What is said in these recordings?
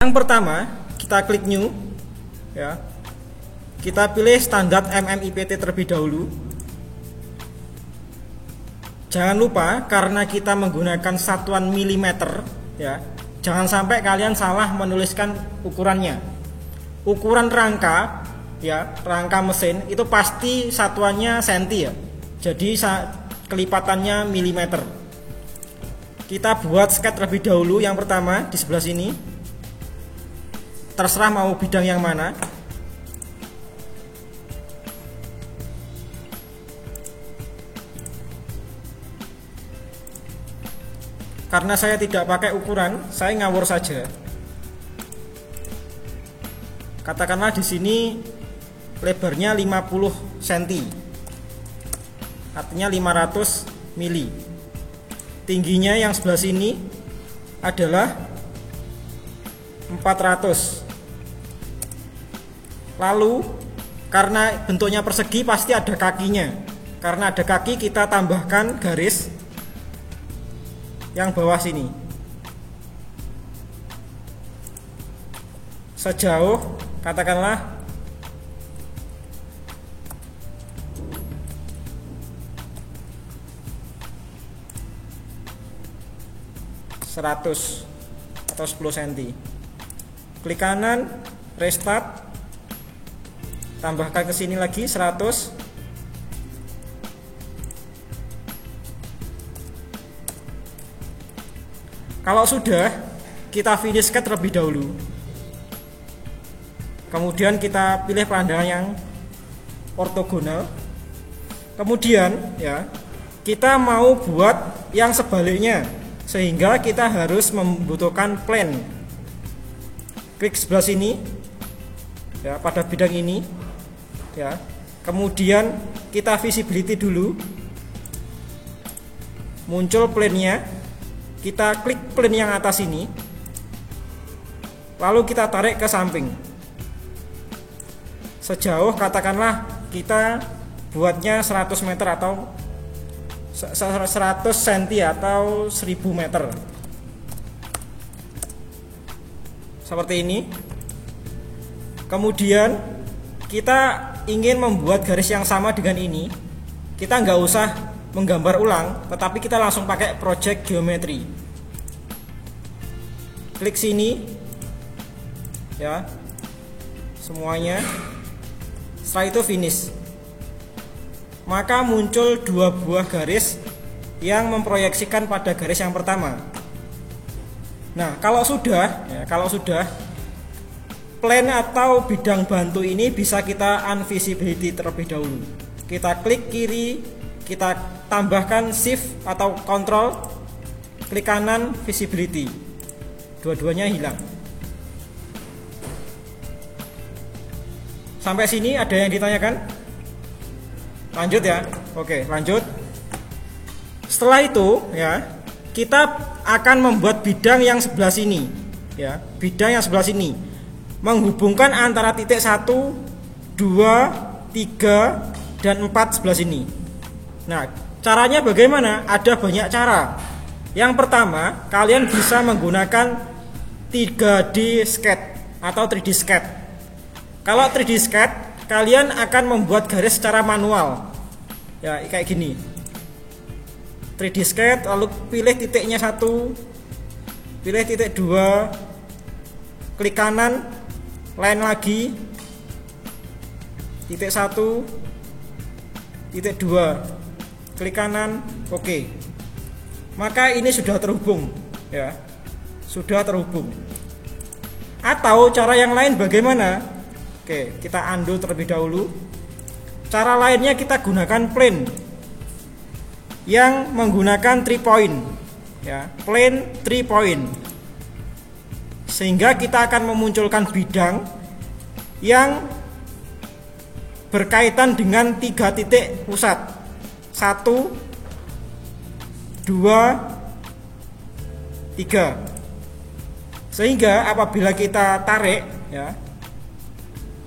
Yang pertama, kita klik new ya. Kita pilih standar MMIPT terlebih dahulu. Jangan lupa karena kita menggunakan satuan milimeter ya. Jangan sampai kalian salah menuliskan ukurannya. Ukuran rangka ya, rangka mesin itu pasti satuannya senti ya. Jadi kelipatannya milimeter. Kita buat sketch terlebih dahulu. Yang pertama di sebelah sini. Terserah mau bidang yang mana. Karena saya tidak pakai ukuran, saya ngawur saja. Katakanlah di sini lebarnya 50 cm. Artinya 500 mili. Tingginya yang sebelah sini adalah 400. Lalu karena bentuknya persegi pasti ada kakinya. Karena ada kaki kita tambahkan garis yang bawah sini sejauh katakanlah 100 atau 10 cm. Klik kanan, restart, tambahkan ke sini lagi 100. Kalau sudah, kita finish sketch terlebih dahulu. Kemudian kita pilih pandangan yang ortogonal. Kemudian ya, kita mau buat yang sebaliknya, sehingga kita harus membutuhkan plane. Klik sebelah sini ya, pada bidang ini ya. Kemudian kita visibility dulu. Muncul plane-nya. Kita klik plane yang atas ini, lalu kita tarik ke samping sejauh katakanlah kita buatnya 100 meter atau 100 cm atau 1000 meter seperti ini. Kemudian kita ingin membuat garis yang sama dengan ini, kita nggak usah menggambar ulang, tetapi kita langsung pakai project geometry. Klik sini ya, semuanya. Setelah itu finish. Maka muncul dua buah garis yang memproyeksikan pada garis yang pertama. Nah, kalau sudah plane atau bidang bantu ini bisa kita unvisibility terlebih dahulu. Kita klik kiri, kita tambahkan shift atau control, klik kanan visibility, dua-duanya hilang. Sampai sini ada yang ditanyakan? Lanjut ya. Oke, lanjut. Setelah itu ya, kita akan membuat bidang yang sebelah sini ya, bidang yang sebelah sini menghubungkan antara titik 1, 2, 3 dan 4 sebelah sini. Nah, caranya bagaimana? Ada banyak cara. Yang pertama, kalian bisa menggunakan 3D sketch atau 3D sketch. Kalau 3D sketch, kalian akan membuat garis secara manual. Ya, kayak gini. 3D sketch, lalu pilih titiknya 1, pilih titik 2, klik kanan, line lagi, titik 1, titik 2. Klik kanan, oke. Maka ini sudah terhubung ya. Sudah terhubung. Atau cara yang lain bagaimana? Oke, kita undo terlebih dahulu. Cara lainnya kita gunakan plane yang menggunakan 3 point ya, plane 3 point. Sehingga kita akan memunculkan bidang yang berkaitan dengan 3 titik pusat. 1, 2, 3. Sehingga apabila kita tarik ya,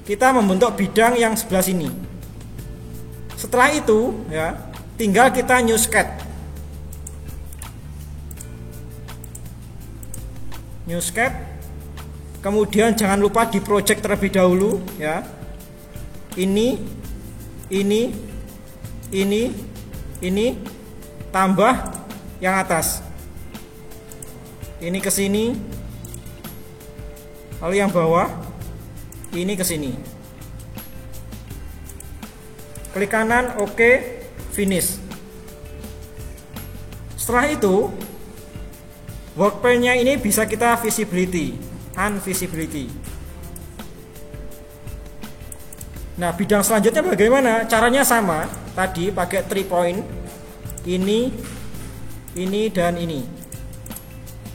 kita membentuk bidang yang sebelah sini. Setelah itu ya, tinggal kita new sketch. New sketch. Kemudian jangan lupa di project terlebih dahulu ya. Ini tambah yang atas. Ini ke sini. Lalu yang bawah ini ke sini. Klik kanan, oke, finish. Setelah itu workplane-nya ini bisa kita visibility, unvisibility. Nah, bidang selanjutnya bagaimana? Caranya sama, tadi pakai 3 point. Ini dan ini.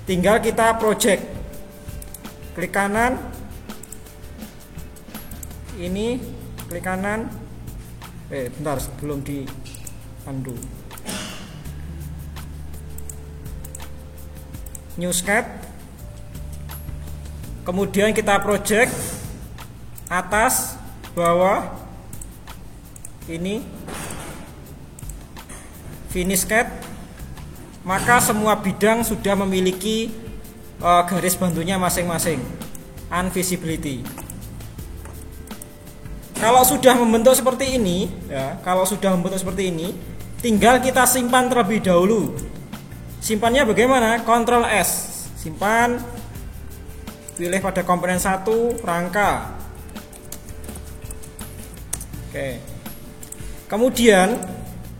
Tinggal kita project. Klik kanan. Ini klik kanan. Bentar, belum di undo. New sketch. Kemudian kita project atas, bawah, ini finish sketch. Maka semua bidang sudah memiliki garis bantunya masing-masing, unvisibility. Kalau sudah membentuk seperti ini ya, tinggal kita simpan terlebih dahulu. Simpannya bagaimana? Ctrl S, simpan, pilih pada komponen 1, rangka. Oke. Kemudian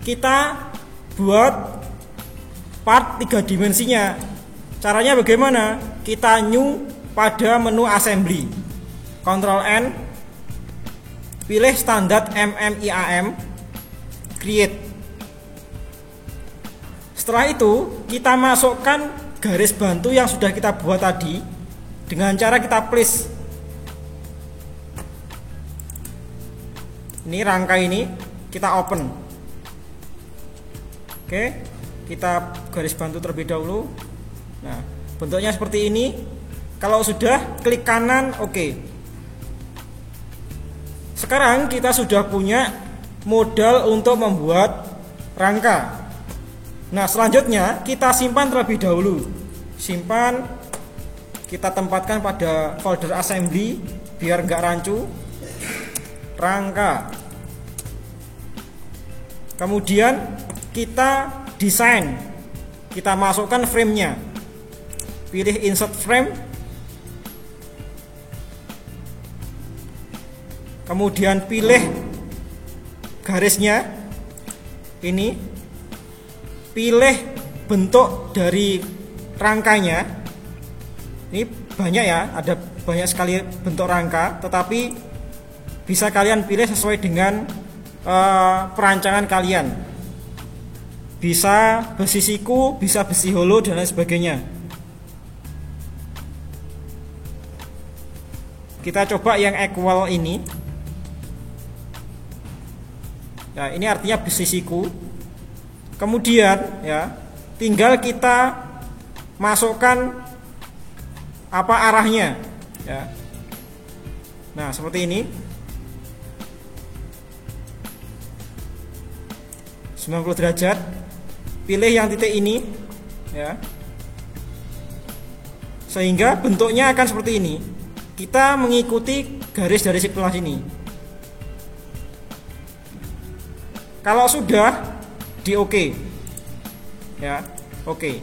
kita buat part 3 dimensinya. Caranya bagaimana? Kita new pada menu assembly. Ctrl N, pilih standar MMIAM, create. Setelah itu kita masukkan garis bantu yang sudah kita buat tadi dengan cara kita place. Ini rangka ini kita open. Oke, kita garis bantu terlebih dahulu. Nah, bentuknya seperti ini. Kalau sudah, klik kanan, oke. Sekarang kita sudah punya modal untuk membuat rangka. Nah, selanjutnya kita simpan terlebih dahulu. Simpan, kita tempatkan pada folder assembly biar nggak rancu. Rangka. Kemudian kita desain. Kita masukkan frame-nya. Pilih insert frame. Kemudian pilih garisnya. Ini. Pilih bentuk dari rangkanya. Ini banyak ya, ada banyak sekali bentuk rangka, tetapi bisa kalian pilih sesuai dengan perancangan kalian. Bisa besi siku, bisa besi holo dan lain sebagainya. Kita coba yang equal ini. Nah, ini artinya besi siku. Kemudian ya, tinggal kita masukkan apa arahnya ya. Nah, seperti ini. 90 derajat. Pilih yang titik ini ya. Sehingga bentuknya akan seperti ini. Kita mengikuti garis dari sebelah sini. Kalau sudah di oke ya, oke.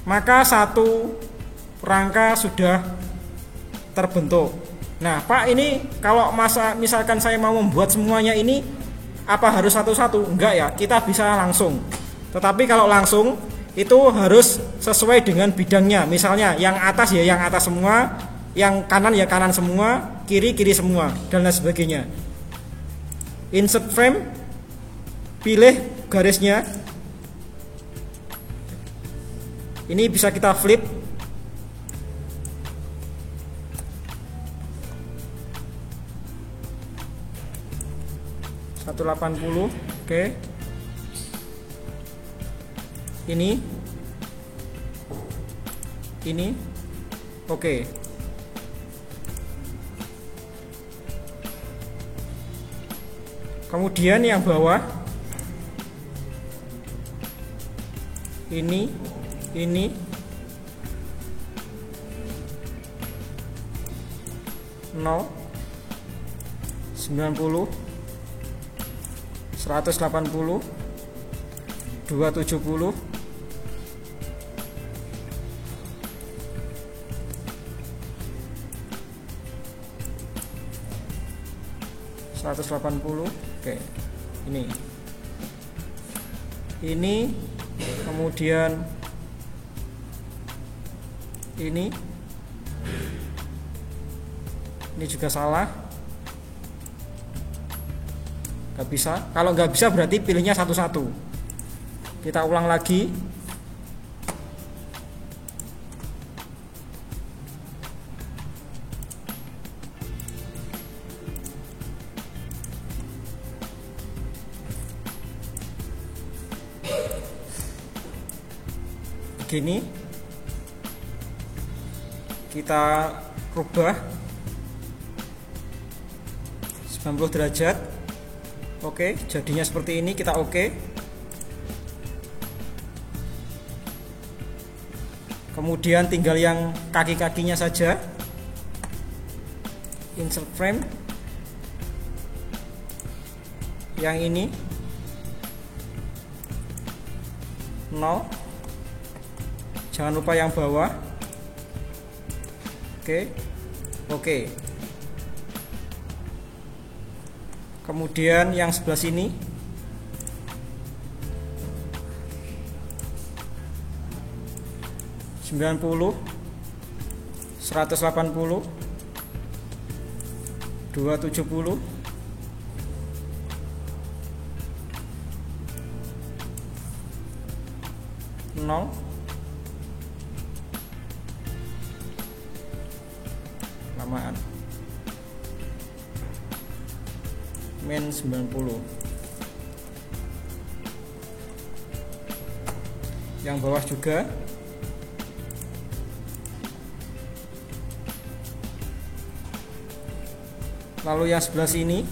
Maka satu rangka sudah terbentuk. Nah, Pak, ini kalau misalkan saya mau membuat semuanya ini, apa harus satu-satu? Enggak ya, kita bisa langsung. Tetapi kalau langsung itu harus sesuai dengan bidangnya. Misalnya yang atas ya yang atas semua, yang kanan ya kanan semua, kiri semua, dan lain sebagainya. Insert frame, pilih garisnya. Ini bisa kita flip. (180), oke. Ini, oke. Kemudian yang bawah ini 0, 90, 180, 270, 180. Oke, ini kemudian ini juga salah, nggak bisa. Kalau nggak bisa berarti pilihnya satu-satu. Kita ulang lagi. Begini, kita rubah 90 derajat. Oke, jadinya seperti ini. Kita oke. Kemudian tinggal yang kaki-kakinya saja. Insert frame. Yang ini 0. Jangan lupa yang bawah. Oke. Kemudian yang sebelah sini (90), 180, 270, 0. Lamaan. Min 90. Yang bawah juga. Lalu yang sebelah sini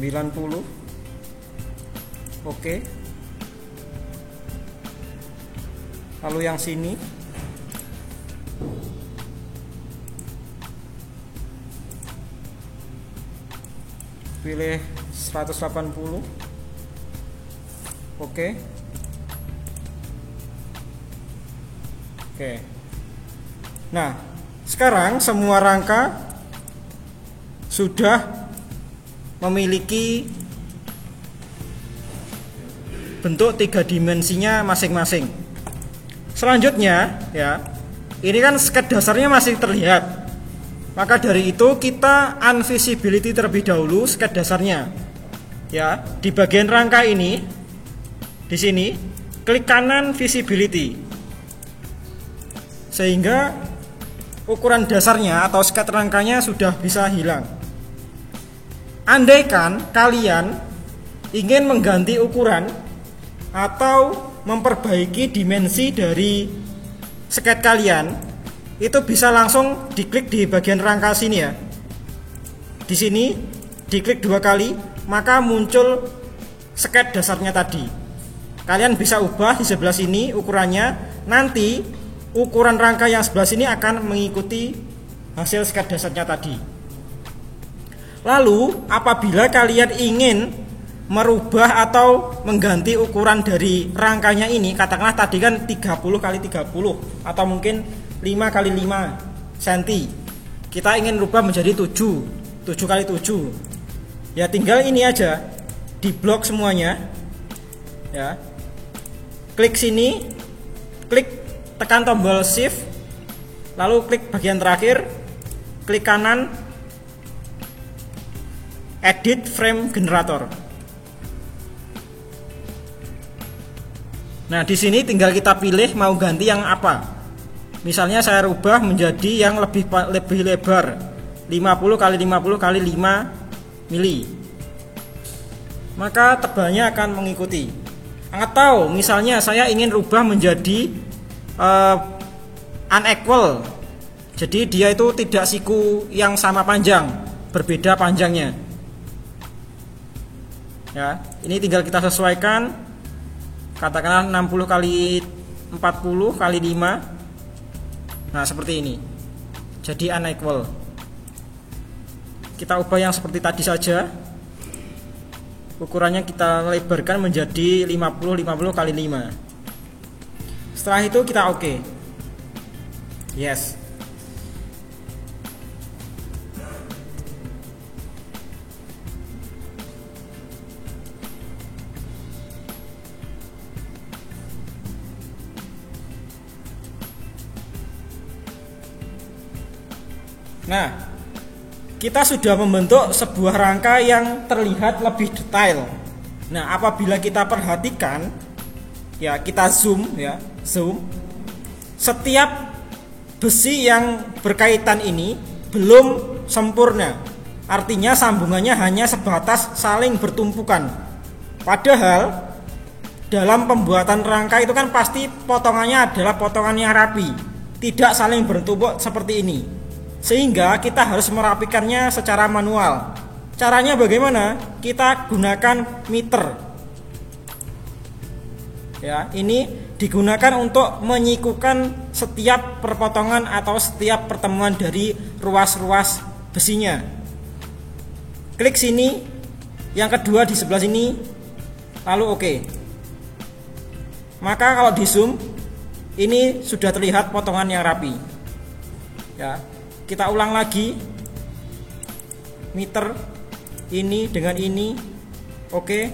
(90). Oke. Lalu yang sini pilih 180. Oke. Nah, sekarang semua rangka sudah memiliki bentuk 3 dimensinya masing-masing. Selanjutnya ya, ini kan sketch dasarnya masih terlihat. Maka dari itu kita unvisibility terlebih dahulu sketch dasarnya. Ya, di bagian rangka ini, di sini klik kanan visibility, sehingga ukuran dasarnya atau sketch rangkanya sudah bisa hilang. Andaikan kalian ingin mengganti ukuran atau memperbaiki dimensi dari sketch kalian, itu bisa langsung diklik di bagian rangka sini ya. Di sini diklik 2 kali, maka muncul sketch dasarnya tadi. Kalian bisa ubah di sebelah sini ukurannya. Nanti ukuran rangka yang sebelah sini akan mengikuti hasil sketch dasarnya tadi. Lalu apabila kalian ingin merubah atau mengganti ukuran dari rangkanya ini, katakanlah tadi kan 30x30 atau mungkin 5x5 cm, kita ingin rubah menjadi 7x7, ya tinggal ini aja, di blok semuanya ya. Klik sini, tekan tombol shift, lalu klik bagian terakhir, klik kanan, edit frame generator. Nah, di sini tinggal kita pilih mau ganti yang apa. Misalnya saya rubah menjadi yang lebih lebar, 50x50x5 mili. Maka tebalnya akan mengikuti. Atau misalnya saya ingin rubah menjadi unequal, Jadi dia itu tidak siku yang sama panjang, berbeda panjangnya. Ya, ini tinggal kita sesuaikan. Katakanlah 60 kali 40 kali 5. Nah, seperti ini. Jadi unequal. Kita ubah yang seperti tadi saja. Ukurannya kita lebarkan menjadi 50 kali 5. Setelah itu kita oke. Yes. Nah, kita sudah membentuk sebuah rangka yang terlihat lebih detail. Nah, apabila kita perhatikan, ya kita zoom, setiap besi yang berkaitan ini belum sempurna. Artinya sambungannya hanya sebatas saling bertumpukan. Padahal dalam pembuatan rangka itu kan pasti potongannya adalah potongan yang rapi, tidak saling bertumpuk seperti ini. Sehingga kita harus merapikannya secara manual. Caranya bagaimana? Kita gunakan meter. Ya, ini digunakan untuk menyikukan setiap perpotongan atau setiap pertemuan dari ruas-ruas besinya. Klik sini, yang kedua di sebelah sini, lalu oke. Maka kalau di zoom, ini sudah terlihat potongan yang rapi. Ya. Kita ulang lagi, meter ini dengan ini, oke.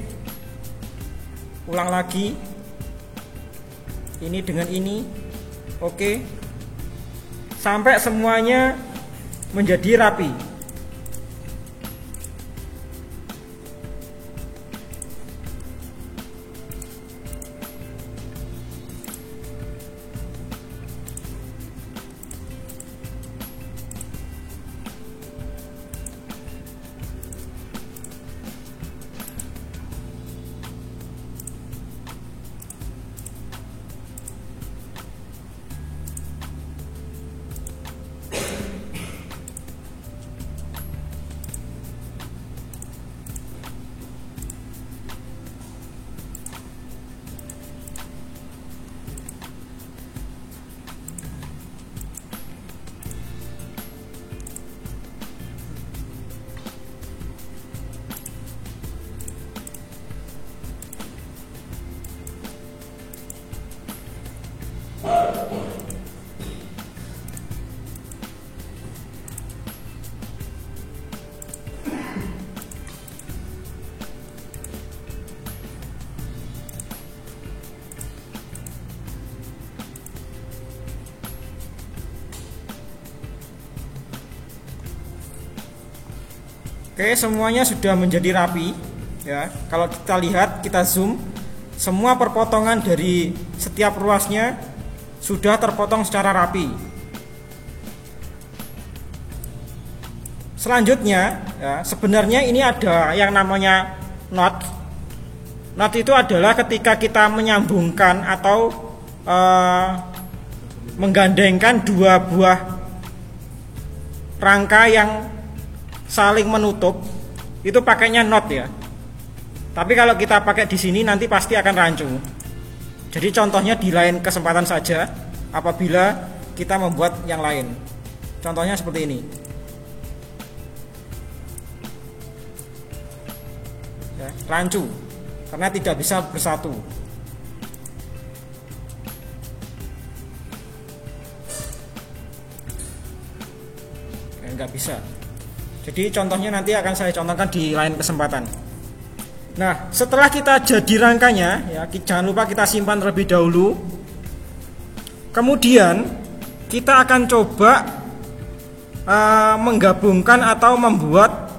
Ulang lagi, ini dengan ini, oke. Sampai semuanya menjadi rapi. Oke, semuanya sudah menjadi rapi. Ya, kalau kita lihat, kita zoom, semua perpotongan dari setiap ruasnya sudah terpotong secara rapi. Selanjutnya, ya, sebenarnya ini ada yang namanya knot. Knot itu adalah ketika kita menyambungkan atau menggandengkan dua buah rangka yang saling menutup, itu pakainya knot ya. Tapi kalau kita pakai di sini nanti pasti akan rancu. Jadi contohnya di lain kesempatan saja apabila kita membuat yang lain. Contohnya seperti ini. Ya, rancu karena tidak bisa bersatu. Nggak bisa. Jadi contohnya nanti akan saya contohkan di lain kesempatan. Nah, setelah kita jadi rangkanya, ya, jangan lupa kita simpan terlebih dahulu. Kemudian kita akan coba menggabungkan atau membuat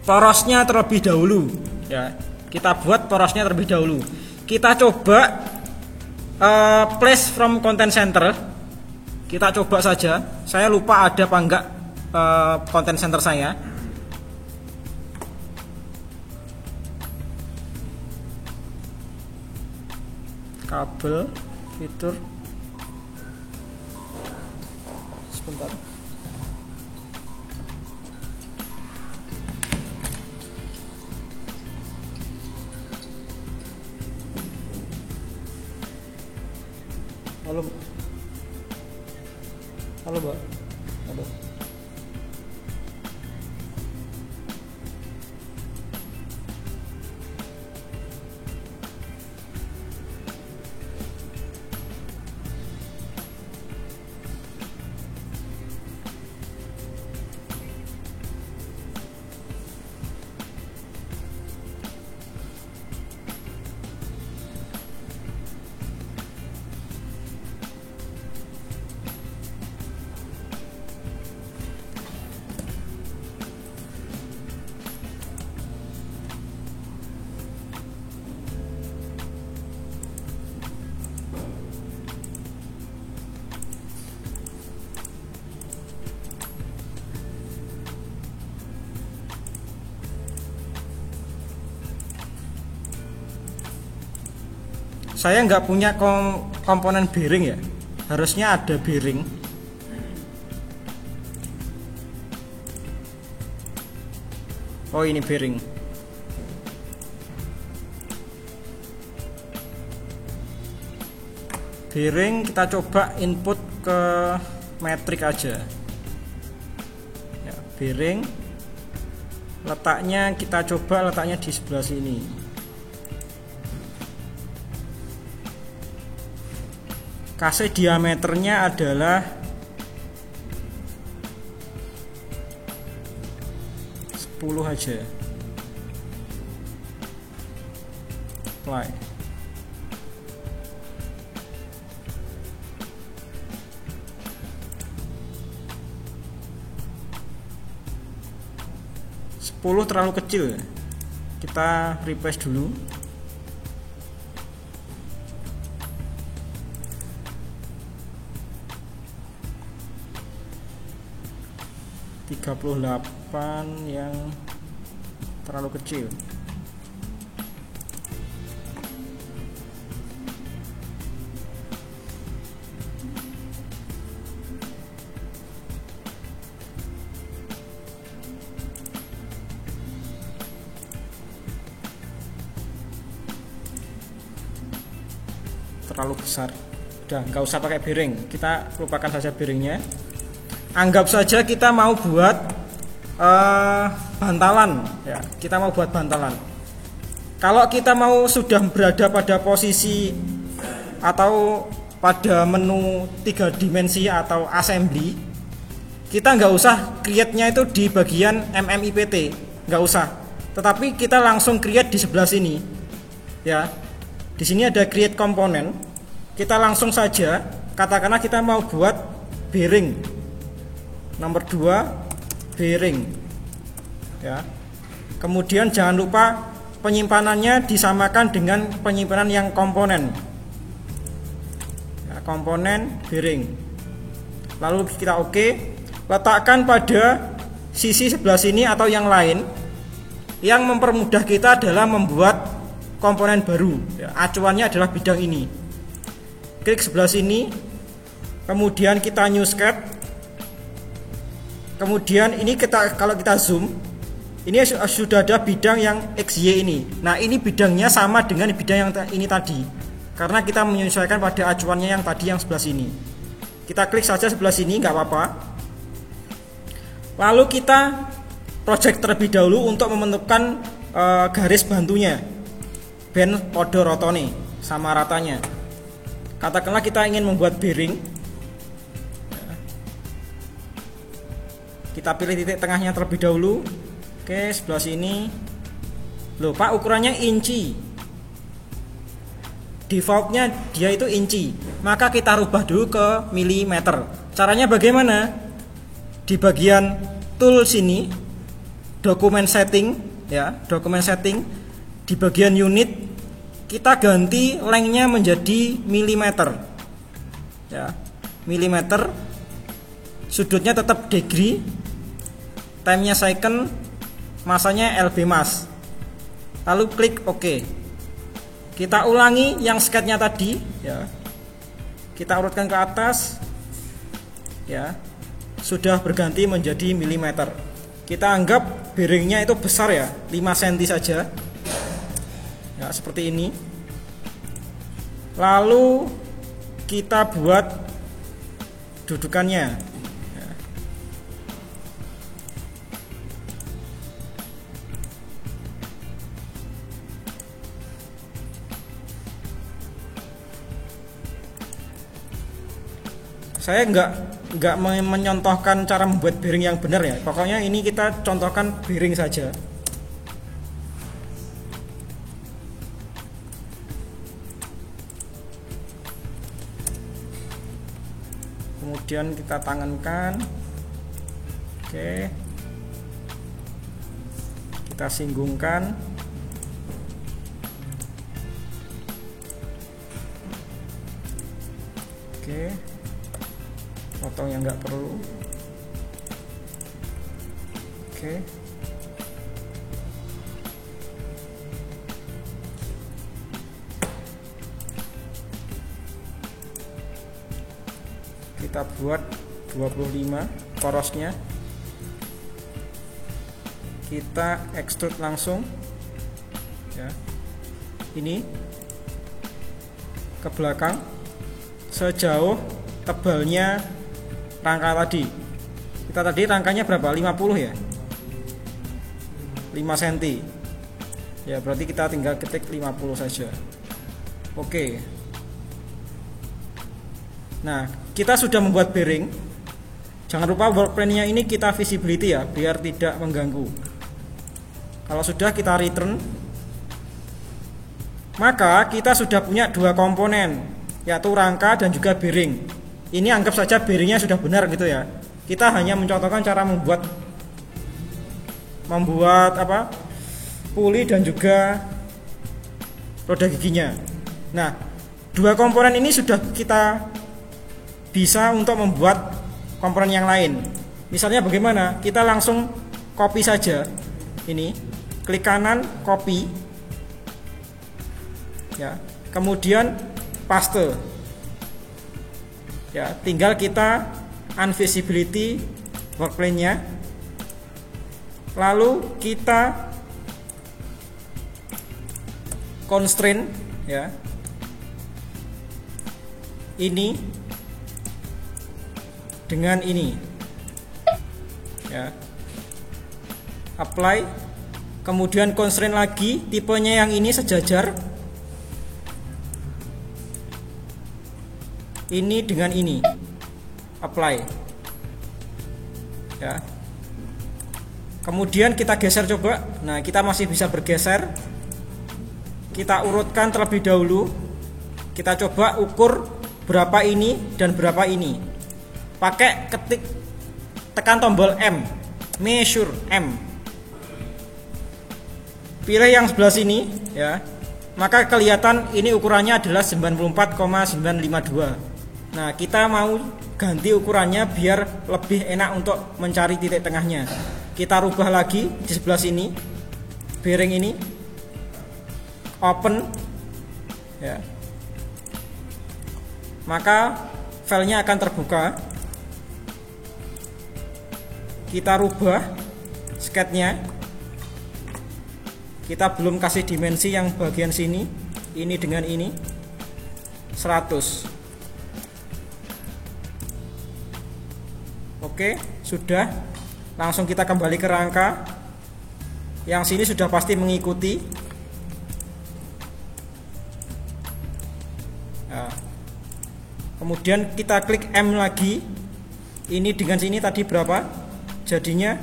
porosnya terlebih dahulu. Ya, kita buat porosnya terlebih dahulu. Kita coba place from content center. Kita coba saja. Saya lupa ada apa enggak content center saya. Kabel fitur Bentar. Halo. Halo, Mbak. Halo. Saya nggak punya komponen bearing ya, harusnya ada bearing. Oh, ini bearing. Bearing kita coba input ke metrik aja ya, bearing letaknya kita coba letaknya di sebelah sini. Kasih diameternya adalah 10 aja. Apply. Sepuluh terlalu kecil. Kita refresh dulu. 38 yang terlalu kecil. Terlalu besar. Udah, nggak usah pakai bearing. Kita lupakan saja bearingnya. Anggap saja kita mau buat bantalan ya. Kita mau buat bantalan. Kalau kita mau sudah berada pada posisi atau pada menu 3 dimensi atau assembly, kita nggak usah create-nya itu di bagian MMIPT, nggak usah. Tetapi kita langsung create di sebelah sini ya. Di sini ada create komponen. Kita langsung saja, katakanlah kita mau buat bearing nomor 2 bearing ya. Kemudian jangan lupa penyimpanannya disamakan dengan penyimpanan yang komponen ya, komponen bearing. Lalu kita oke, letakkan pada sisi sebelah sini atau yang lain. Yang mempermudah kita adalah membuat komponen baru ya. Acuannya adalah bidang ini. Klik sebelah sini, kemudian kita new sketch. Kemudian ini kalau kita zoom, ini sudah ada bidang yang XY ini. Nah, ini bidangnya sama dengan bidang yang ini tadi, karena kita menyesuaikan pada acuannya yang tadi yang sebelah sini. Kita klik saja sebelah sini, nggak apa-apa. Lalu kita project terlebih dahulu untuk membentukkan garis bantunya, band podo rotone sama ratanya. Katakanlah kita ingin membuat bearing. Kita pilih titik tengahnya terlebih dahulu. Oke, sebelah sini. Loh, Pak, ukurannya inci. Defaultnya dia itu inci. Maka kita rubah dulu ke milimeter. Caranya bagaimana? Di bagian tool sini, dokumen setting ya, dokumen setting. Di bagian unit kita ganti lengthnya menjadi milimeter. Ya, milimeter. Sudutnya tetap degree. Time-nya second, masanya lb mas. Lalu klik OK. Kita ulangi yang sketch-nya tadi ya. Kita urutkan ke atas ya. sudah berganti menjadi milimeter. Kita anggap bearingnya itu besar ya, 5 cm saja ya, seperti ini. Lalu kita buat dudukannya ya. Saya nggak menyontohkan cara membuat bearing yang benar ya. Pokoknya ini kita contohkan bearing saja. Kemudian kita tangankan. Oke. Kita singgungkan. Oke. Potong yang nggak perlu. Oke. Kita buat 25 porosnya. Kita extrude langsung ya. Ini ke belakang sejauh tebalnya rangka tadi. Kita tadi rangkanya berapa? 50 ya? 5 cm. Ya, berarti kita tinggal ketik 50 saja. Oke. Nah, kita sudah membuat bearing. Jangan lupa workplane-nya ini kita visibility ya, biar tidak mengganggu. Kalau sudah, kita return. Maka kita sudah punya dua komponen, yaitu rangka dan juga bearing. Ini anggap saja bearingnya sudah benar gitu ya. Kita hanya mencontohkan cara membuat apa? Puli dan juga roda giginya. Nah, dua komponen ini sudah kita bisa untuk membuat komponen yang lain. Misalnya bagaimana? Kita langsung copy saja. Ini, klik kanan, copy. Ya, kemudian paste. Ya, tinggal kita unvisibility workplane-nya. Lalu kita constraint ya. Ini dengan ini. Ya. Apply. Kemudian constraint lagi, tipenya yang ini sejajar. Ini dengan ini. Apply. Ya. Kemudian kita geser coba. Nah, kita masih bisa bergeser. Kita urutkan terlebih dahulu. Kita coba ukur berapa ini dan berapa ini. Pakai ketik, tekan tombol M, measure M. Pilih yang sebelah sini ya. Maka kelihatan ini ukurannya adalah 94,952. Nah, kita mau ganti ukurannya biar lebih enak untuk mencari titik tengahnya. Kita rubah lagi di sebelah sini. Bearing ini open ya. Maka filenya akan terbuka. Kita rubah sketnya. Kita belum kasih dimensi yang bagian sini. Ini dengan ini 100. Oke, sudah. Langsung kita kembali ke rangka. Yang sini sudah pasti mengikuti. Nah, kemudian kita klik M lagi. Ini dengan sini tadi berapa? Jadinya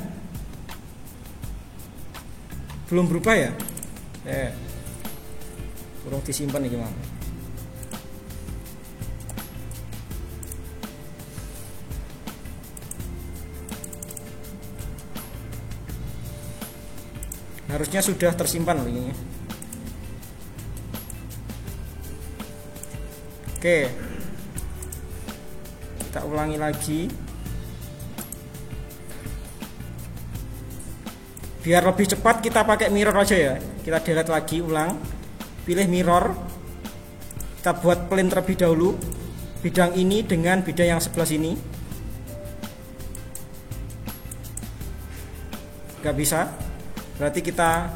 belum berubah ya? Kurang disimpan nih gimana? Harusnya sudah tersimpan loh ini. Oke. Kita ulangi lagi. Biar lebih cepat kita pakai mirror aja ya. Kita delete lagi, ulang. Pilih mirror. Kita buat plane terlebih dahulu. Bidang ini dengan bidang yang sebelah sini. nggak bisa. Berarti kita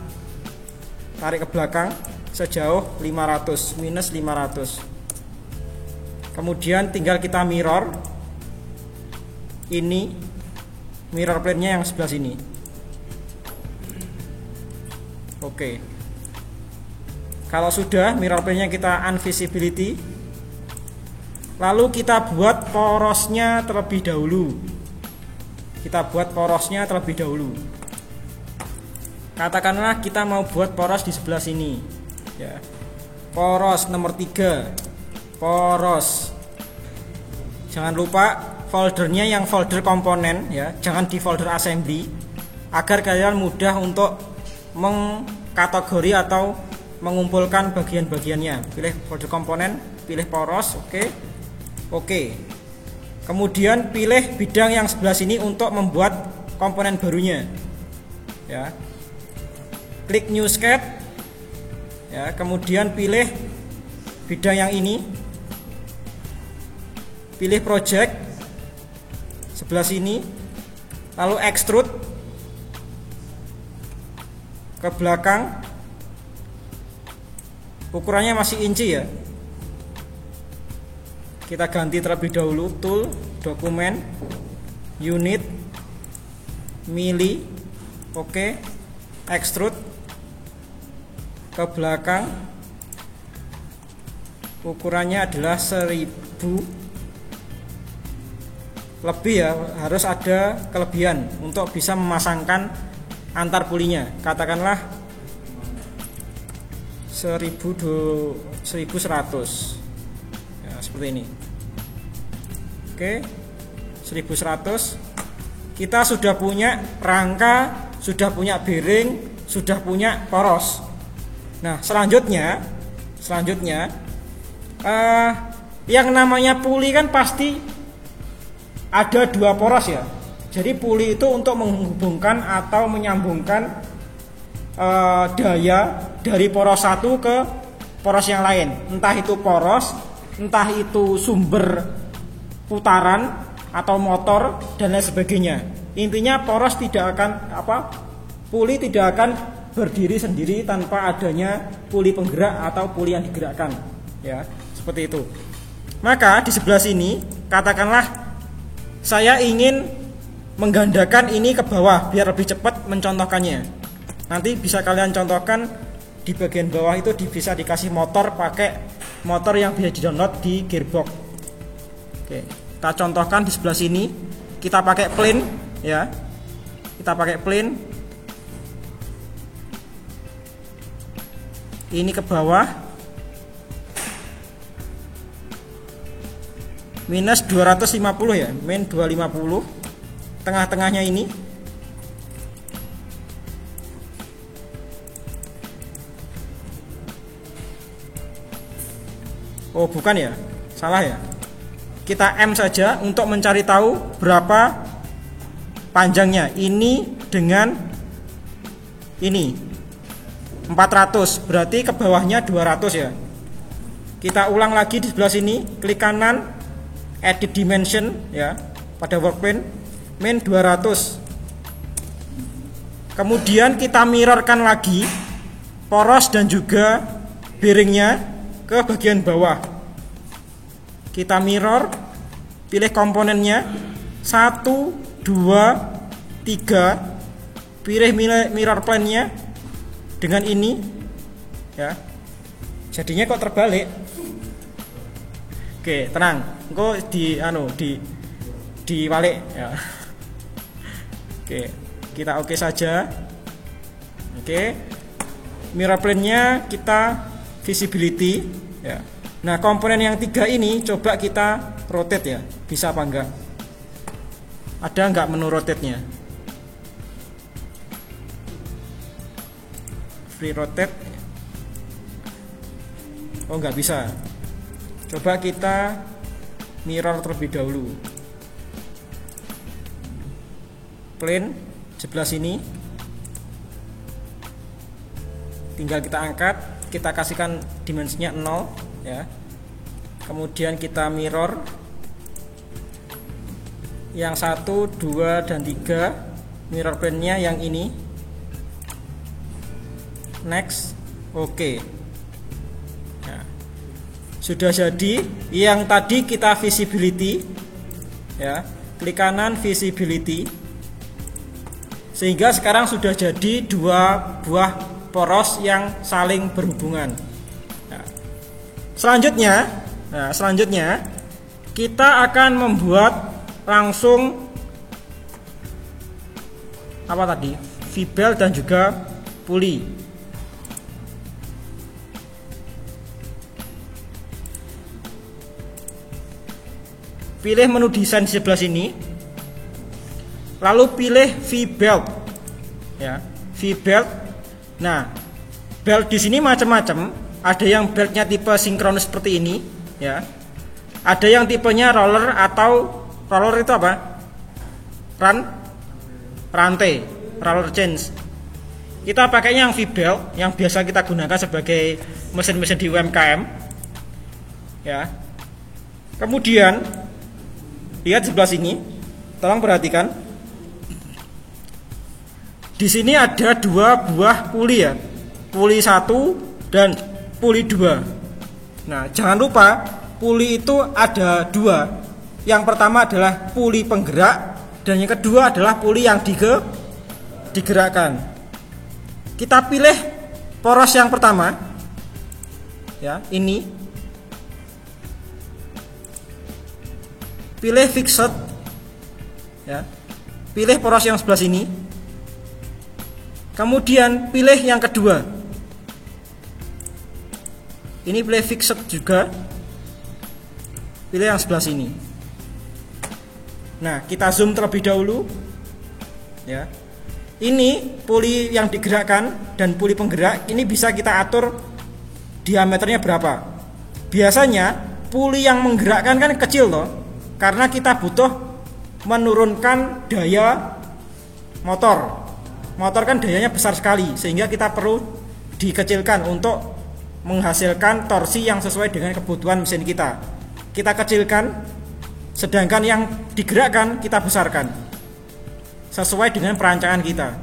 tarik ke belakang sejauh 500, minus 500. Kemudian tinggal kita mirror ini, mirror plane-nya yang sebelah sini. Oke. Kalau sudah mirror plane-nya kita unvisibility, lalu kita buat porosnya terlebih dahulu. Kita buat porosnya terlebih dahulu. Katakanlah kita mau buat poros di sebelah sini, ya. Poros nomor 3, poros. Jangan lupa foldernya yang folder komponen, ya, jangan di folder assembly, agar kalian mudah untuk mengkategori atau mengumpulkan bagian-bagiannya. Pilih folder komponen, pilih poros, oke. Kemudian pilih bidang yang sebelah sini untuk membuat komponen barunya, ya. Klik new sketch, ya, kemudian pilih bidang yang ini, pilih project sebelah sini, lalu extrude ke belakang. Ukurannya masih inci, ya. Kita ganti terlebih dahulu, tool, dokumen, unit, mili, oke. Extrude ke belakang, ukurannya adalah 1000 lebih, ya, harus ada kelebihan untuk bisa memasangkan antar pulinya. Katakanlah 1100, ya, seperti ini. Oke, 1100. Kita sudah punya rangka, sudah punya bearing, sudah punya poros. Nah, selanjutnya yang namanya puli kan pasti ada 2 poros, ya. Jadi puli itu untuk menghubungkan atau menyambungkan daya dari poros satu ke poros yang lain. Entah itu poros, entah itu sumber putaran atau motor dan lain sebagainya. Intinya poros tidak akan puli tidak akan berdiri sendiri tanpa adanya puli penggerak atau puli yang digerakkan, ya, seperti itu. Maka di sebelah sini katakanlah saya ingin menggandakan ini ke bawah biar lebih cepat mencontohkannya. Nanti bisa kalian contohkan di bagian bawah itu bisa dikasih motor, pakai motor yang bisa di-download di Gearbox. Oke, kita contohkan di sebelah sini. Kita pakai plane, ya. Kita pakai plane. Ini ke bawah minus 250, ya, min 250. Tengah-tengahnya ini oh bukan, ya, salah, ya. Kita M saja untuk mencari tahu berapa panjangnya. Ini dengan ini 400, berarti ke bawahnya 200, ya. Kita ulang lagi di sebelah sini, klik kanan, edit dimension, ya, pada workplane, min 200. Kemudian kita mirrorkan lagi poros dan juga bearingnya ke bagian bawah. Kita mirror, pilih komponennya 1, 2, 3, pilih mirror plane-nya dengan ini, ya. Jadinya kok terbalik. Oke, tenang. Engko diwalik, ya. Oke, kita oke saja. Oke. Mirror plane-nya kita visibility, ya. Nah, komponen yang 3 ini coba kita rotate, ya. Bisa apa enggak? Ada enggak menu rotate-nya? Free rotate. Oh, enggak bisa. Coba kita mirror terlebih dahulu. Plane sebelah sini. Tinggal kita angkat, kita kasihkan dimensinya 0, ya. Kemudian kita mirror yang 1, 2 dan 3. mirror plane-nya yang ini. Next. Oke. Nah, sudah jadi. Yang tadi kita visibility, ya, klik kanan visibility, sehingga sekarang sudah jadi dua buah poros yang saling berhubungan. Nah, selanjutnya kita akan membuat langsung apa tadi, V-belt dan juga puli. Pilih menu desain di sebelah sini, lalu pilih V-belt, ya, V-belt. Nah, belt di sini macam-macam. Ada yang beltnya tipe sinkronus seperti ini, ya. Ada yang tipenya roller, atau roller itu apa? Rantai, roller chains. Kita pakainya yang V-belt, yang biasa kita gunakan sebagai mesin-mesin di UMKM, ya. Kemudian lihat sebelah sini, tolong perhatikan. Di sini ada dua buah puli, ya, puli 1 dan puli 2. Nah, jangan lupa puli itu ada 2. Yang pertama adalah puli penggerak, dan yang kedua adalah puli yang digerakkan. Kita pilih poros yang pertama, ya, ini. Pilih fixed, ya. Pilih poros yang sebelah sini. Kemudian pilih yang kedua. Ini pilih fixed juga. Pilih yang sebelah sini. Nah, kita zoom terlebih dahulu, ya. Ini puli yang digerakkan dan puli penggerak. Ini bisa kita atur diameternya berapa. Biasanya puli yang menggerakkan kan kecil loh, karena kita butuh menurunkan daya motor. Motor kan dayanya besar sekali, sehingga kita perlu dikecilkan untuk menghasilkan torsi yang sesuai dengan kebutuhan mesin kita. Kita kecilkan, sedangkan yang digerakkan kita besarkan sesuai dengan perancangan kita.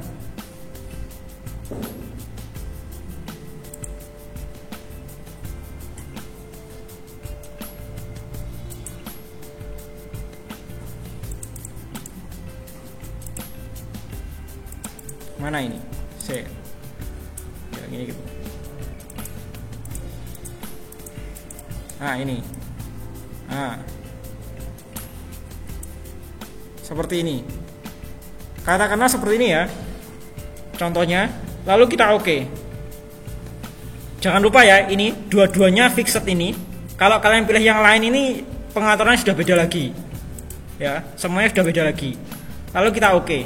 Mana ini? Yang ini gitu. Nah, ini. Nah, seperti ini. Katakanlah seperti ini, ya, contohnya. Lalu kita oke. Jangan lupa, ya, ini dua-duanya fixed ini. Kalau kalian pilih yang lain ini pengaturannya sudah beda lagi, ya, semuanya sudah beda lagi. Lalu kita oke.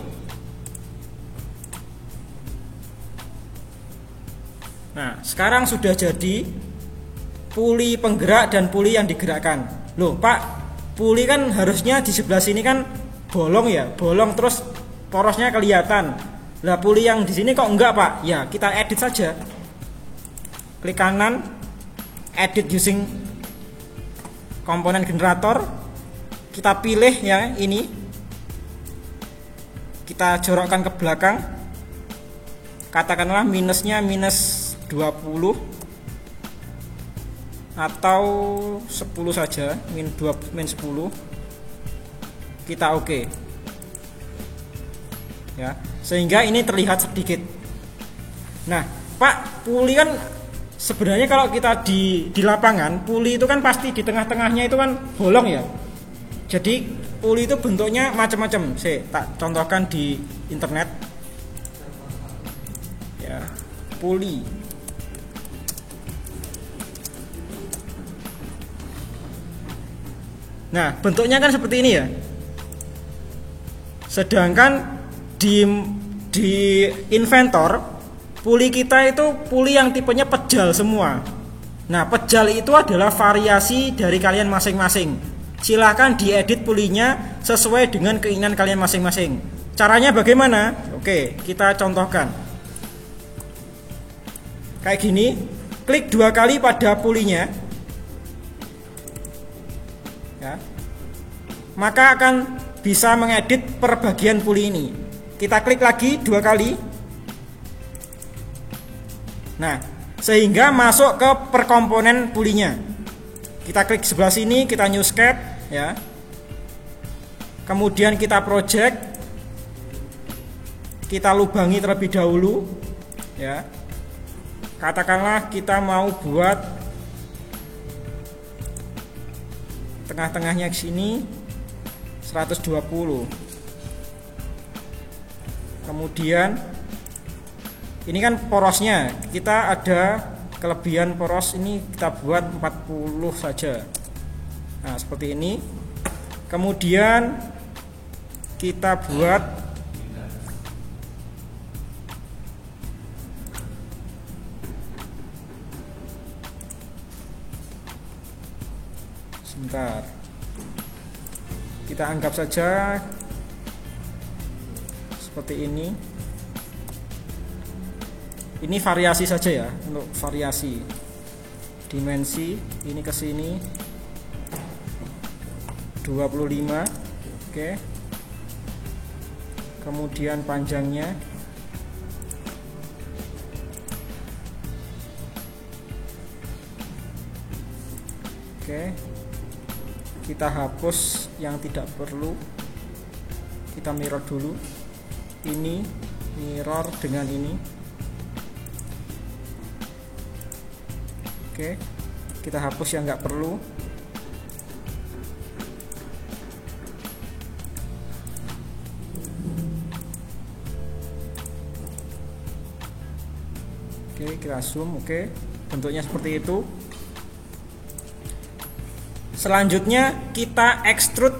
Nah, sekarang sudah jadi puli penggerak dan puli yang digerakkan. Loh, Pak, puli kan harusnya di sebelah sini kan bolong, ya, bolong terus porosnya kelihatan. Lah, puli yang di sini kok enggak, Pak? Ya, kita edit saja. Klik kanan, edit using komponen generator. Kita pilih, ya, ini. Kita jorokkan ke belakang. Katakanlah minusnya minus 20 atau 10 saja, min 10. Kita oke. Ya, sehingga ini terlihat sedikit. Nah, Pak, puli kan sebenarnya kalau kita di lapangan, puli itu kan pasti di tengah-tengahnya itu kan bolong, ya. Jadi puli itu bentuknya macam-macam. Saya tak contohkan di internet. Ya, puli. Nah, bentuknya kan seperti ini, ya. Sedangkan di inventor puli kita itu puli yang tipenya pejal semua. Nah, pejal itu adalah variasi dari kalian masing-masing. Silahkan diedit pulinya sesuai dengan keinginan kalian masing-masing. Caranya bagaimana? Oke, kita contohkan. Kayak gini, klik 2 kali pada pulinya, ya, maka akan bisa mengedit per bagian puli ini. kita klik lagi 2 kali. Nah, sehingga masuk ke perkomponen pulinya. Kita klik sebelah sini, kita new sketch ya. Kemudian kita project, kita lubangi terlebih dahulu ya. Katakanlah kita mau buat tengah-tengahnya ke sini 120. Kemudian ini kan porosnya, kita ada kelebihan poros, ini kita buat 40 saja. Nah, seperti ini. Kemudian kita buat sebentar. Kita anggap saja seperti ini. Ini variasi saja ya, untuk variasi dimensi ini ke sini 25. Oke. Kemudian panjangnya oke. Kita hapus yang tidak perlu. Kita mirror dulu. Ini mirror dengan ini. Oke, kita hapus yang nggak perlu. Oke, kita zoom. Oke, bentuknya seperti itu. Selanjutnya kita extrude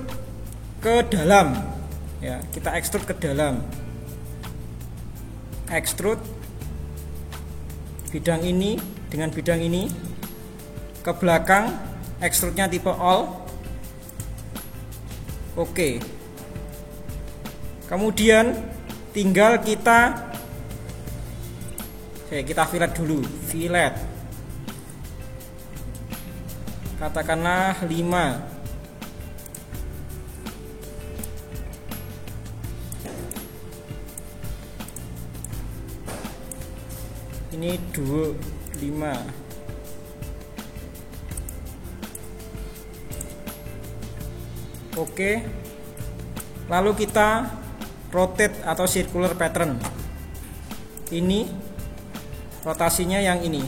ke dalam ya, kita extrude ke dalam. Extrude bidang ini dengan bidang ini ke belakang, extrude-nya tipe all. Oke. Kemudian tinggal kita fillet dulu, fillet. Katakanlah 5. Ini 25. Oke. Lalu kita rotate atau circular pattern. Ini rotasinya yang ini.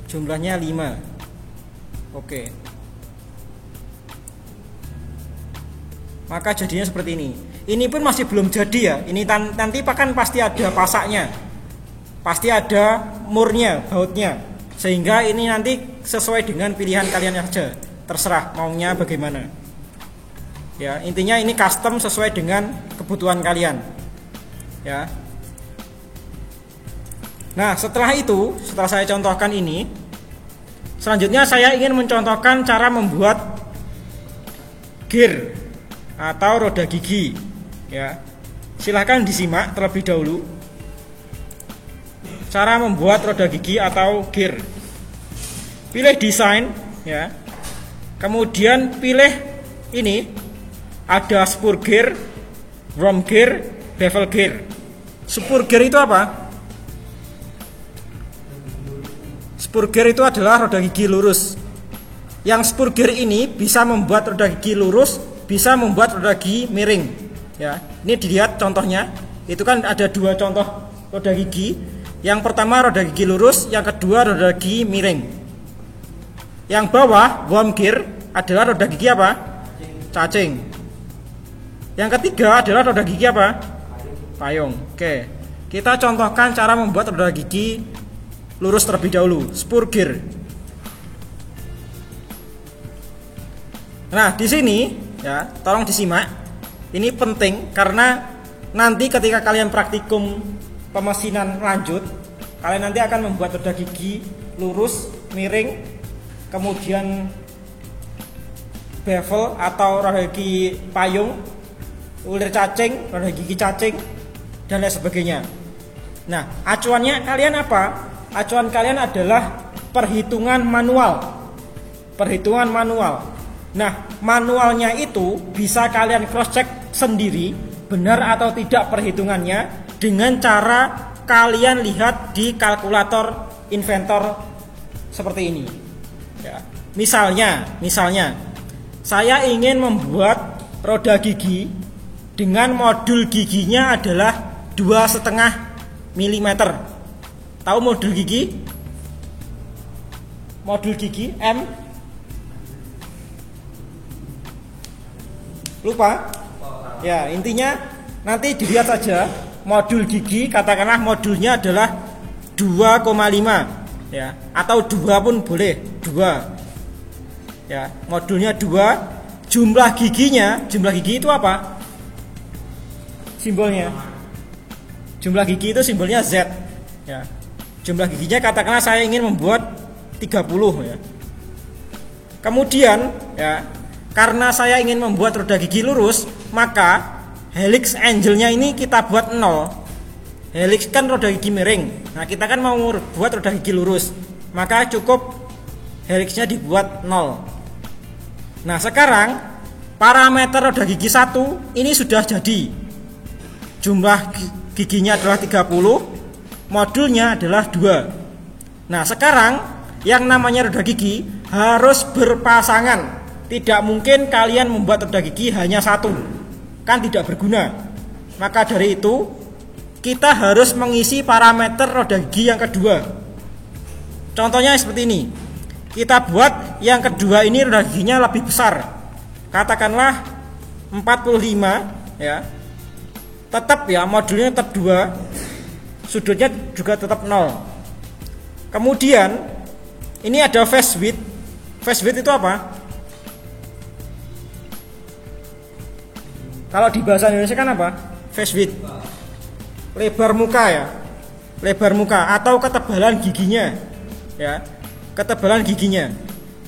Jumlahnya 5. Oke. Maka jadinya seperti ini. Ini pun masih belum jadi ya. Ini nanti kan pasti ada pasaknya, pasti ada murnya, bautnya. Sehingga ini nanti sesuai dengan pilihan kalian saja. Terserah maunya bagaimana. Ya, intinya ini custom sesuai dengan kebutuhan kalian. Ya. Nah, setelah itu, setelah saya contohkan ini, selanjutnya saya ingin mencontohkan cara membuat gear atau roda gigi. Ya, silahkan disimak terlebih dahulu cara membuat roda gigi atau gear. Pilih desain, ya. Kemudian pilih ini, ada spur gear, worm gear, bevel gear. Spur gear itu apa? Spur gear itu adalah roda gigi lurus. Yang spur gear ini bisa membuat roda gigi lurus, bisa membuat roda gigi miring. Ya, ini dilihat contohnya. Itu kan ada 2 contoh roda gigi. Yang pertama roda gigi lurus, yang kedua roda gigi miring. Yang bawah worm gear adalah roda gigi apa? Cacing. Yang ketiga adalah roda gigi apa? Payung. Oke. Kita contohkan cara membuat roda gigi lurus terlebih dahulu, spur gear. Nah, di sini ya, tolong disimak. Ini penting karena nanti ketika kalian praktikum pemesinan lanjut, kalian nanti akan membuat roda gigi lurus, miring, kemudian bevel atau roda gigi payung, ulir cacing, roda gigi cacing, dan lain sebagainya. Nah, acuannya kalian apa? Acuan kalian adalah perhitungan manual. Perhitungan manual. Nah, manualnya itu bisa kalian cross check sendiri benar atau tidak perhitungannya dengan cara kalian lihat di kalkulator inventor seperti ini. Ya. Misalnya, saya ingin membuat roda gigi dengan modul giginya adalah 2,5 mm. Tahu modul gigi? Modul gigi M? Lupa? Ya, intinya nanti dilihat saja modul gigi, katakanlah modulnya adalah 2,5 ya, atau 2 pun boleh, 2. Ya, modulnya 2, jumlah gigi itu apa? Simbolnya. Jumlah gigi itu simbolnya Z. Ya. Jumlah giginya katakanlah saya ingin membuat 30 ya. Kemudian ya, karena saya ingin membuat roda gigi lurus, maka helix angle-nya ini kita buat 0. Helix kan roda gigi miring. Nah, kita kan mau buat roda gigi lurus, maka cukup helixnya dibuat 0. Nah, sekarang parameter roda gigi 1 ini sudah jadi. Jumlah giginya adalah 30, modulnya adalah 2. Nah, sekarang yang namanya roda gigi harus berpasangan. Tidak mungkin kalian membuat roda gigi hanya 1, kan tidak berguna. Maka dari itu kita harus mengisi parameter roda gigi yang kedua. Contohnya seperti ini. Kita buat yang kedua ini roda giginya lebih besar. Katakanlah 45 ya. Tetap ya, modulnya tetap 2. Sudutnya juga tetap 0. Kemudian ini ada face width. Face width itu apa? Kalau di bahasa Indonesia kan apa? Face width. Lebar muka ya. Lebar muka atau ketebalan giginya. Ya. Ketebalan giginya.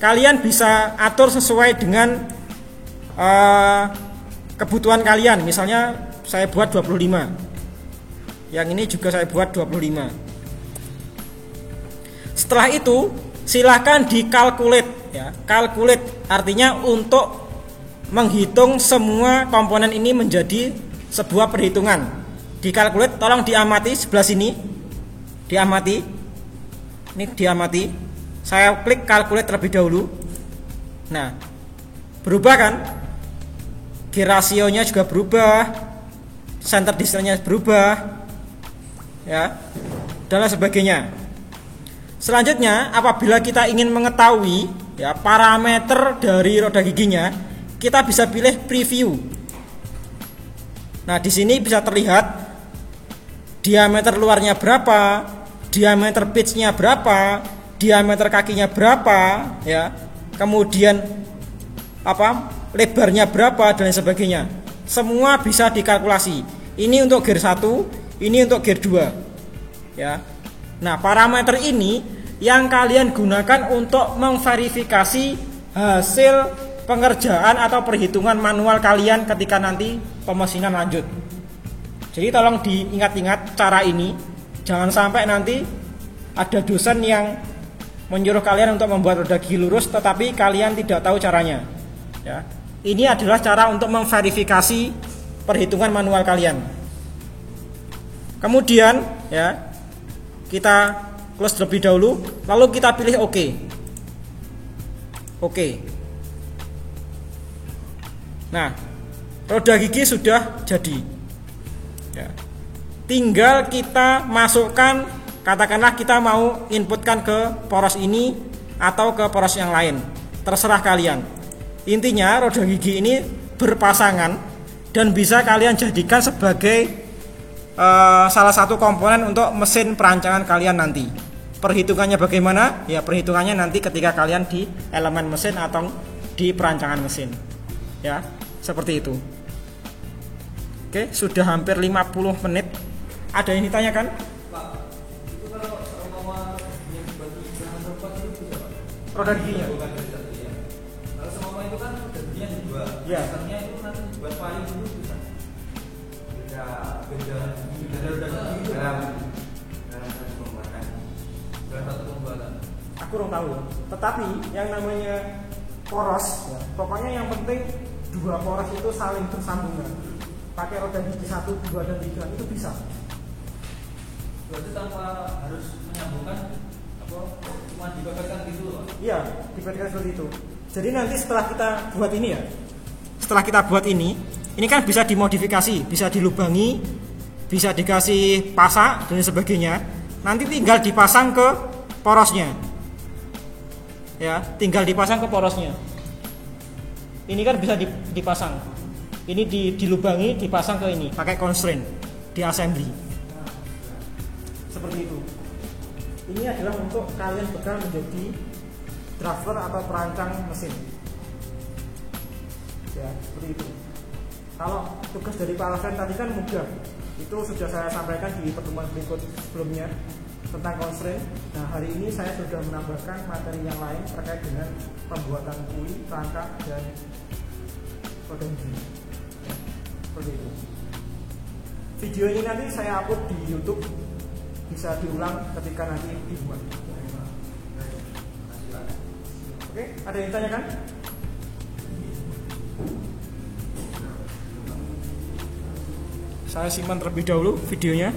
Kalian bisa atur sesuai dengan kebutuhan kalian. Misalnya saya buat 25. Yang ini juga saya buat 25. Setelah itu silahkan dikalkulate ya. Kalkulate artinya untuk menghitung semua komponen ini menjadi sebuah perhitungan. Dikalkulate, tolong diamati sebelah sini. Diamati. Ini diamati. Saya klik kalkulate terlebih dahulu. Nah, berubah kan? G rasionya juga berubah. Center distance-nya berubah. Ya. Dan lain sebagainya. Selanjutnya, apabila kita ingin mengetahui ya parameter dari roda giginya, kita bisa pilih preview. Nah, di sini bisa terlihat diameter luarnya berapa, diameter pitch-nya berapa, diameter kakinya berapa, ya. Kemudian lebarnya berapa dan lain sebagainya. Semua bisa dikalkulasi. Ini untuk gear 1, ini untuk gear 2. Ya. Nah, parameter ini yang kalian gunakan untuk memverifikasi hasil pengerjaan atau perhitungan manual kalian ketika nanti pemesinan lanjut. Jadi tolong diingat-ingat cara ini. Jangan sampai nanti ada dosen yang menyuruh kalian untuk membuat roda gigi lurus tetapi kalian tidak tahu caranya. Ya. Ini adalah cara untuk memverifikasi perhitungan manual kalian. Kemudian ya, kita close terlebih dahulu, lalu kita pilih OK. Oke. Nah, roda gigi sudah jadi. Ya. Tinggal kita masukkan, katakanlah kita mau inputkan ke poros ini atau ke poros yang lain. Terserah kalian. Intinya roda gigi ini berpasangan dan bisa kalian jadikan sebagai salah satu komponen untuk mesin perancangan kalian nanti. Perhitungannya bagaimana? Ya, perhitungannya nanti ketika kalian di elemen mesin atau di perancangan mesin. Ya, seperti itu. Oke, sudah hampir 50 menit. Ada yang ditanyakan? Pak, itu kalau seumpama yang dibagi bahan perempuan itu bisa, Pak? Roda giginya? Bukan bisa, ya. Kalau seumpama itu kan roda giginya dua. Ya. Misalnya itu nanti buat paling dulu bisa. Beda roda gigi dalam satu pembuatan. Dalam satu pembuatan. Aku kurang tahu. Tetapi yang namanya poros, ya, pokoknya yang penting dua poros itu saling bersambungan pakai roda gigi 1, 2, dan 3 itu bisa. Berarti tanpa harus menyambungkan apa, cuma dipepetkan gitu loh? Iya, dipepetkan seperti itu. Jadi nanti setelah kita buat ini ya, setelah kita buat ini kan bisa dimodifikasi, bisa dilubangi, bisa dikasih pasak dan sebagainya. Nanti tinggal dipasang ke porosnya. Ya, tinggal dipasang ke porosnya. Ini kan bisa dipasang. Ini dilubangi, dipasang ke ini, pakai constraint, di assembly. Nah, seperti itu. Ini adalah untuk kalian bekal menjadi driver atau perancang mesin. Ya, seperti itu. Kalau tugas dari Pak Alvan tadi kan mudah. Itu sudah saya sampaikan di pertemuan berikut sebelumnya tentang constraint. Nah, hari ini saya sudah menambahkan materi yang lain terkait dengan pembuatan kui, rangka, dan roda gigi. Seperti itu. Video ini nanti saya upload di YouTube, bisa diulang ketika nanti dibuat. Oke, ada yang ditanyakan? Saya simpan terlebih dahulu videonya.